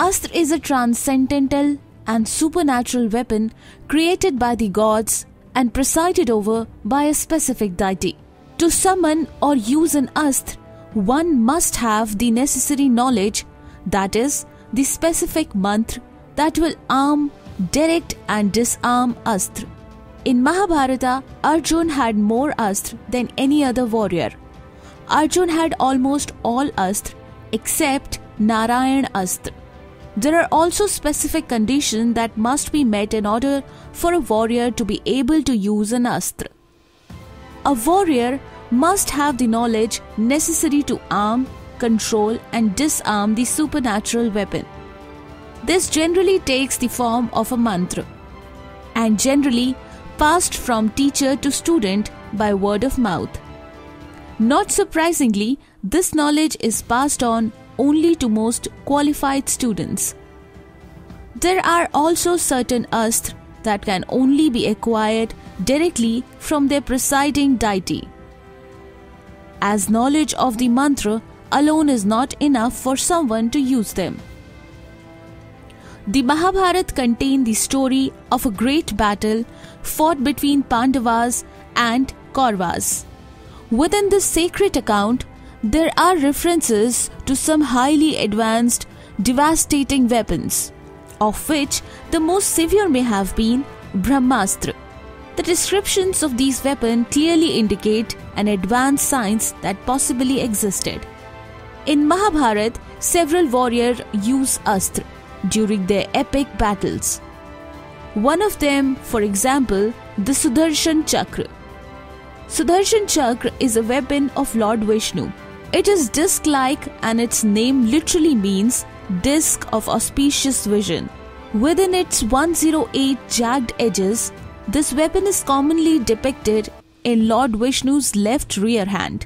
Astra is a transcendental and supernatural weapon created by the gods and presided over by a specific deity. To summon or use an astra, one must have the necessary knowledge, that is, the specific mantra that will arm, direct and disarm astra. In Mahabharata, Arjun had more astra than any other warrior. Arjun had almost all astra except Narayan astra. There are also specific conditions that must be met in order for a warrior to be able to use an astra. A warrior must have the knowledge necessary to arm, control and disarm the supernatural weapon. This generally takes the form of a mantra and generally passed from teacher to student by word of mouth. Not surprisingly, this knowledge is passed on only to most qualified students. There are also certain astra that can only be acquired directly from their presiding deity, as knowledge of the mantra alone is not enough for someone to use them. The Mahabharata contained the story of a great battle fought between Pandavas and Kauravas. Within this sacred account, there are references to some highly advanced, devastating weapons, of which the most severe may have been Brahmastra. The descriptions of these weapons clearly indicate an advanced science that possibly existed. In Mahabharata, several warriors use astra during their epic battles. One of them, for example, the Sudarshan Chakra. Sudarshan Chakra is a weapon of Lord Vishnu. It is disc-like and its name literally means disc of auspicious vision. Within its 108 jagged edges, this weapon is commonly depicted in Lord Vishnu's left rear hand.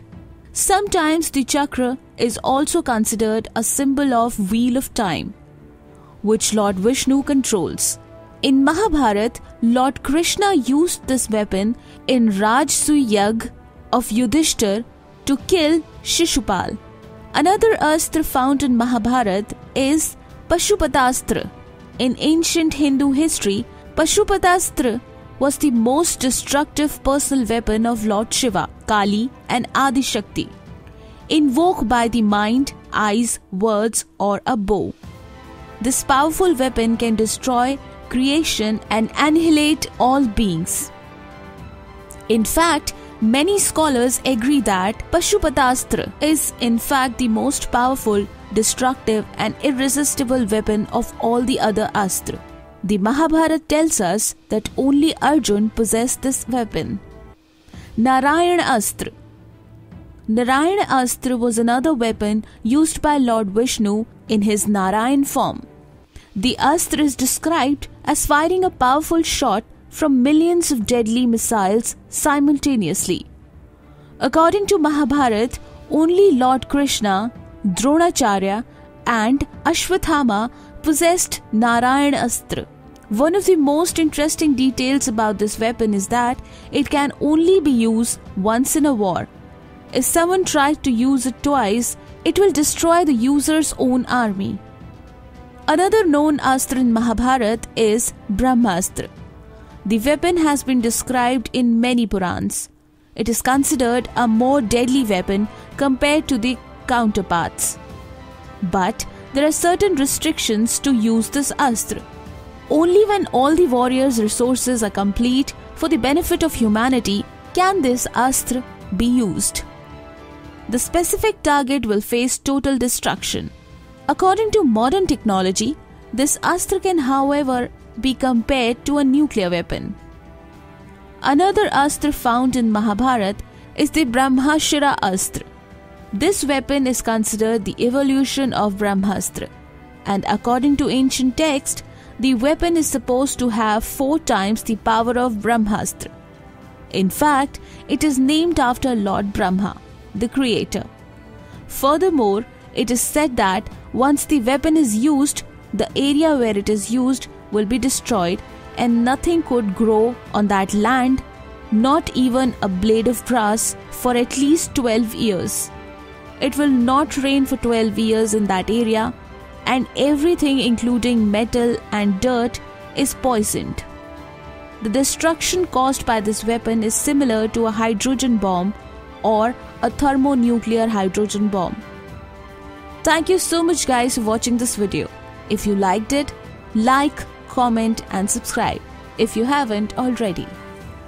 Sometimes the chakra is also considered a symbol of Wheel of Time, which Lord Vishnu controls. In Mahabharata, Lord Krishna used this weapon in Rajasuya Yagya of Yudhishthir to kill Shishupal. Another astra found in Mahabharata is Pashupatastra. In ancient Hindu history, Pashupatastra was the most destructive personal weapon of Lord Shiva, Kali and Adi Shakti, invoked by the mind, eyes, words or a bow. This powerful weapon can destroy creation and annihilate all beings. In fact, many scholars agree that Pashupatastra is in fact the most powerful, destructive and irresistible weapon of all the other astra. The Mahabharata tells us that only Arjun possessed this weapon. Narayana Astra. Narayana Astra was another weapon used by Lord Vishnu in his Narayan form. The astra is described as firing a powerful shot from millions of deadly missiles simultaneously. According to Mahabharata, only Lord Krishna, Dronacharya and Ashwathama possessed Narayana Astra. One of the most interesting details about this weapon is that it can only be used once in a war. If someone tries to use it twice, it will destroy the user's own army. Another known astra in Mahabharata is Brahmastra. The weapon has been described in many Purans. It is considered a more deadly weapon compared to the counterparts. But there are certain restrictions to use this astra. Only when all the warrior's resources are complete for the benefit of humanity can this astra be used. The specific target will face total destruction. According to modern technology, this astra can, however, be compared to a nuclear weapon. Another astra found in Mahabharata is the Brahmashira Astra. This weapon is considered the evolution of Brahmastra, and according to ancient texts, the weapon is supposed to have 4 times the power of Brahmastra. In fact, it is named after Lord Brahma, the creator. Furthermore, it is said that once the weapon is used, the area where it is used will be destroyed and nothing could grow on that land, not even a blade of grass, for at least 12 years. It will not rain for 12 years in that area, and everything including metal and dirt is poisoned. The destruction caused by this weapon is similar to a hydrogen bomb or a thermonuclear hydrogen bomb. Thank you so much guys for watching this video. If you liked it, like, comment and subscribe if you haven't already.